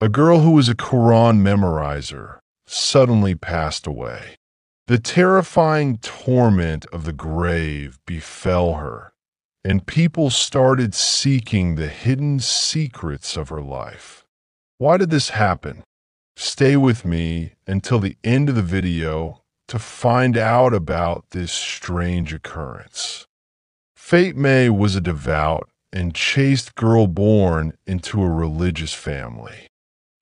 A girl who was a Quran memorizer suddenly passed away. The terrifying torment of the grave befell her, and people started seeking the hidden secrets of her life. Why did this happen? Stay with me until the end of the video to find out about this strange occurrence. Fatme was a devout and chaste girl born into a religious family.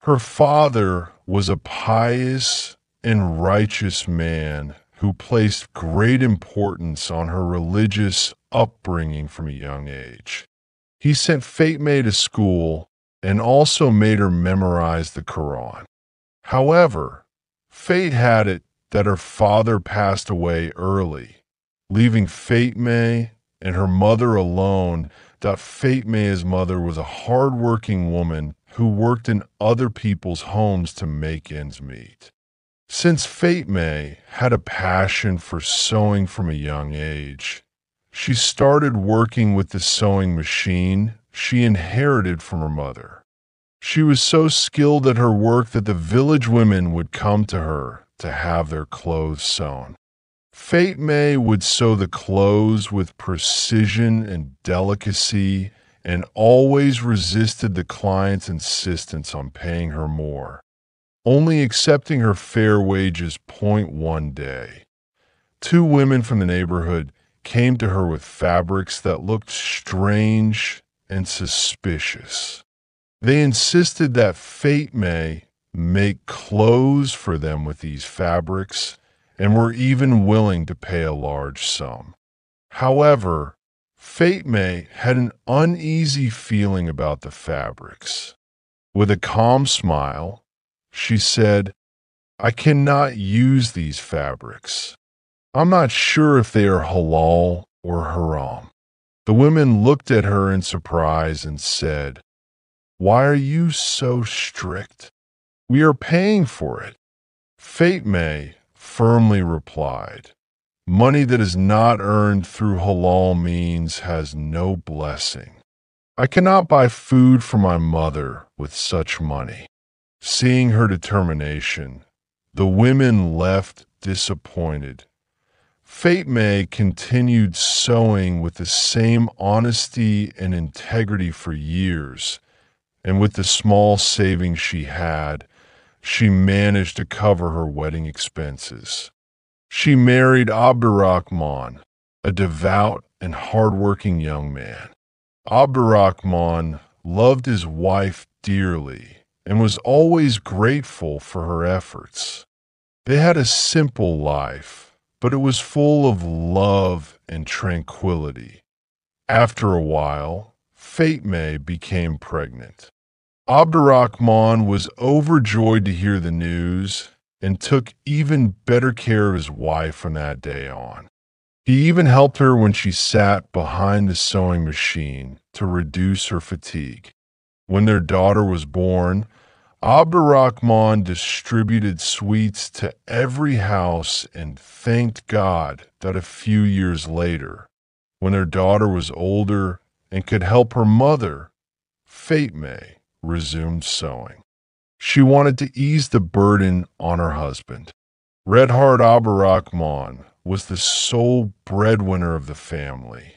Her father was a pious and righteous man who placed great importance on her religious upbringing from a young age. He sent Fatme to school and also made her memorize the Quran. However, fate had it that her father passed away early, leaving Fatme and her mother alone. Fatme's mother was a hard-working woman who worked in other people's homes to make ends meet. Since Fatme had a passion for sewing from a young age, she started working with the sewing machine she inherited from her mother. She was so skilled at her work that the village women would come to her to have their clothes sewn. Fatme would sew the clothes with precision and delicacy and always resisted the client's insistence on paying her more, only accepting her fair wages one day. Two women from the neighborhood came to her with fabrics that looked strange and suspicious. They insisted that Fatme make clothes for them with these fabrics and were even willing to pay a large sum. However, Fatme had an uneasy feeling about the fabrics. With a calm smile, she said, "I cannot use these fabrics. I'm not sure if they are halal or haram." The women looked at her in surprise and said, "Why are you so strict? We are paying for it." Fatme firmly replied, "Money that is not earned through halal means has no blessing. I cannot buy food for my mother with such money." Seeing her determination, the women left disappointed. Fatme continued sewing with the same honesty and integrity for years, and with the small savings she had, she managed to cover her wedding expenses. She married Abdurrahman, a devout and hardworking young man. Abdurrahman loved his wife dearly and was always grateful for her efforts. They had a simple life, but it was full of love and tranquility. After a while, Fatme became pregnant. Abdurrahman was overjoyed to hear the news and took even better care of his wife from that day on. He even helped her when she sat behind the sewing machine to reduce her fatigue. When their daughter was born, Abdurrahman distributed sweets to every house and thanked God that a few years later, when their daughter was older and could help her mother, Fatme resumed sewing. She wanted to ease the burden on her husband. Red-Heart Abdurrahman was the sole breadwinner of the family,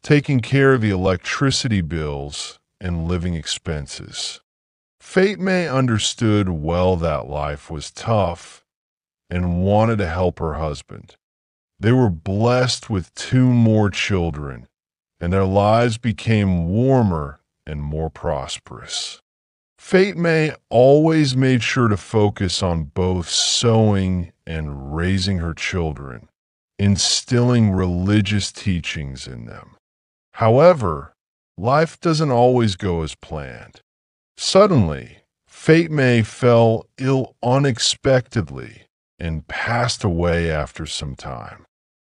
taking care of the electricity bills and living expenses. Fatme understood well that life was tough and wanted to help her husband. They were blessed with 2 more children, and their lives became warmer and more prosperous. Fatme always made sure to focus on both sewing and raising her children, instilling religious teachings in them. However, life doesn't always go as planned. Suddenly, Fatme fell ill unexpectedly and passed away after some time.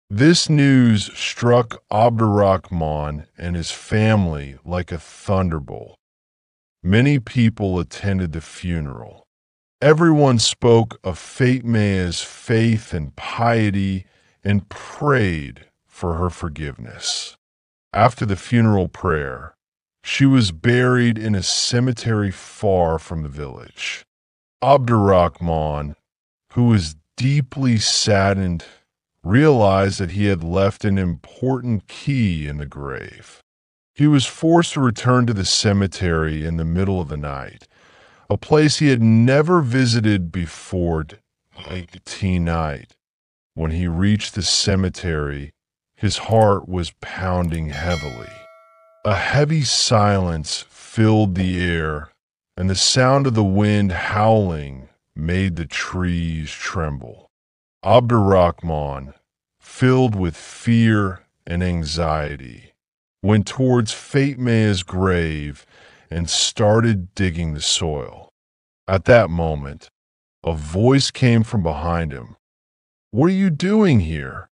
This news struck Abdurrahman and his family like a thunderbolt. Many people attended the funeral. Everyone spoke of Fatme's faith and piety and prayed for her forgiveness. After the funeral prayer, She was buried in a cemetery far from the village. Abdurrahman, who was deeply saddened, realized that he had left an important key in the grave. He was forced to return to the cemetery in the middle of the night, a place he had never visited before night. When he reached the cemetery, his heart was pounding heavily. A heavy silence filled the air, and the sound of the wind howling made the trees tremble. Abdurrahman, filled with fear and anxiety, went towards Fatma's grave and started digging the soil. At that moment, a voice came from behind him. "What are you doing here?"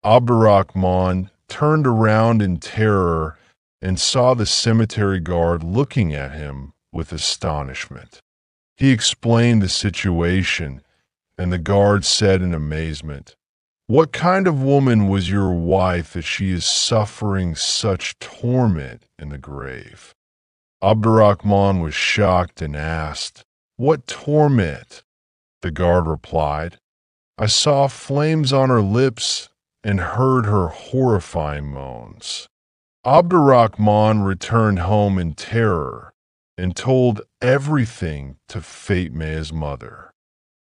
Abdurrahman turned around in terror and saw the cemetery guard looking at him with astonishment. He explained the situation, and the guard said in amazement, "What kind of woman was your wife that she is suffering such torment in the grave?" Abdurrahman was shocked and asked, "What torment?" The guard replied, "I saw flames on her lips and heard her horrifying moans." Abdurrahman returned home in terror and told everything to Fatma's mother.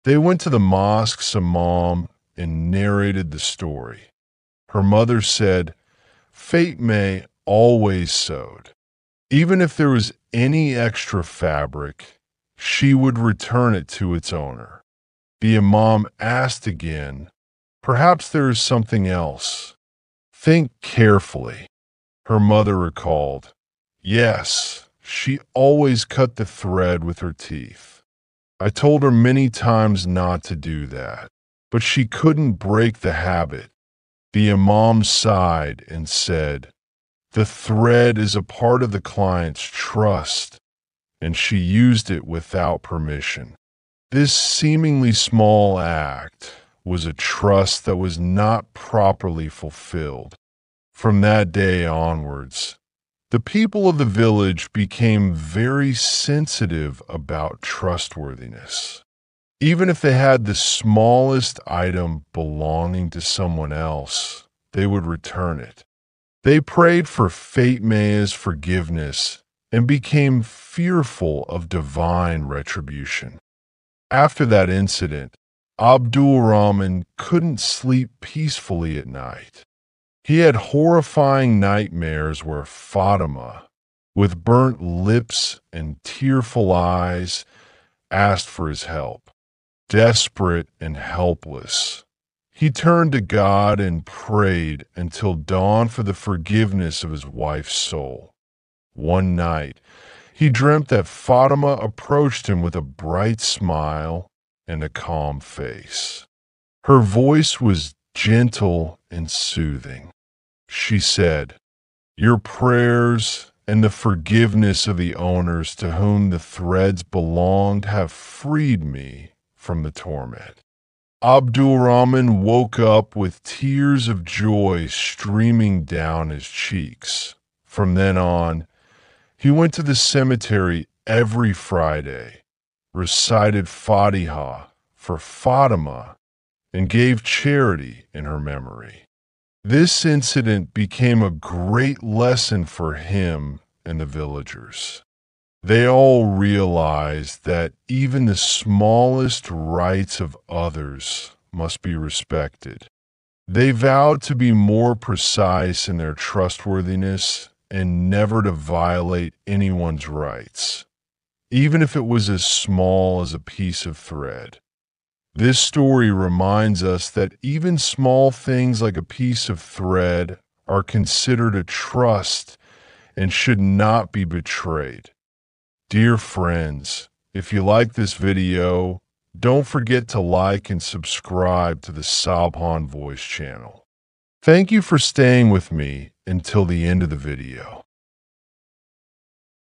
They went to the mosque's imam and narrated the story. Her mother said, "Fatma always sewed. Even if there was any extra fabric, she would return it to its owner." The imam asked again, "Perhaps there is something else. Think carefully." Her mother recalled, "Yes, she always cut the thread with her teeth. I told her many times not to do that, but she couldn't break the habit." The imam sighed and said, "The thread is a part of the client's trust, and she used it without permission." This seemingly small act was a trust that was not properly fulfilled. From that day onwards, the people of the village became very sensitive about trustworthiness. Even if they had the smallest item belonging to someone else, they would return it. They prayed for Fatma's forgiveness and became fearful of divine retribution. After that incident, Abdurrahman couldn't sleep peacefully at night. He had horrifying nightmares where Fatima, with burnt lips and tearful eyes, asked for his help. Desperate and helpless, he turned to God and prayed until dawn for the forgiveness of his wife's soul. One night, he dreamt that Fatima approached him with a bright smile and a calm face. Her voice was gentle and soothing. She said, "Your prayers and the forgiveness of the owners to whom the threads belonged have freed me from the torment." Abdurrahman woke up with tears of joy streaming down his cheeks. From then on, he went to the cemetery every Friday, recited Fatiha for Fatima, and gave charity in her memory. This incident became a great lesson for him and the villagers. They all realized that even the smallest rights of others must be respected. They vowed to be more precise in their trustworthiness and never to violate anyone's rights, even if it was as small as a piece of thread. This story reminds us that even small things like a piece of thread are considered a trust and should not be betrayed. Dear friends, if you like this video, don't forget to like and subscribe to the Sabhan Voice channel. Thank you for staying with me until the end of the video.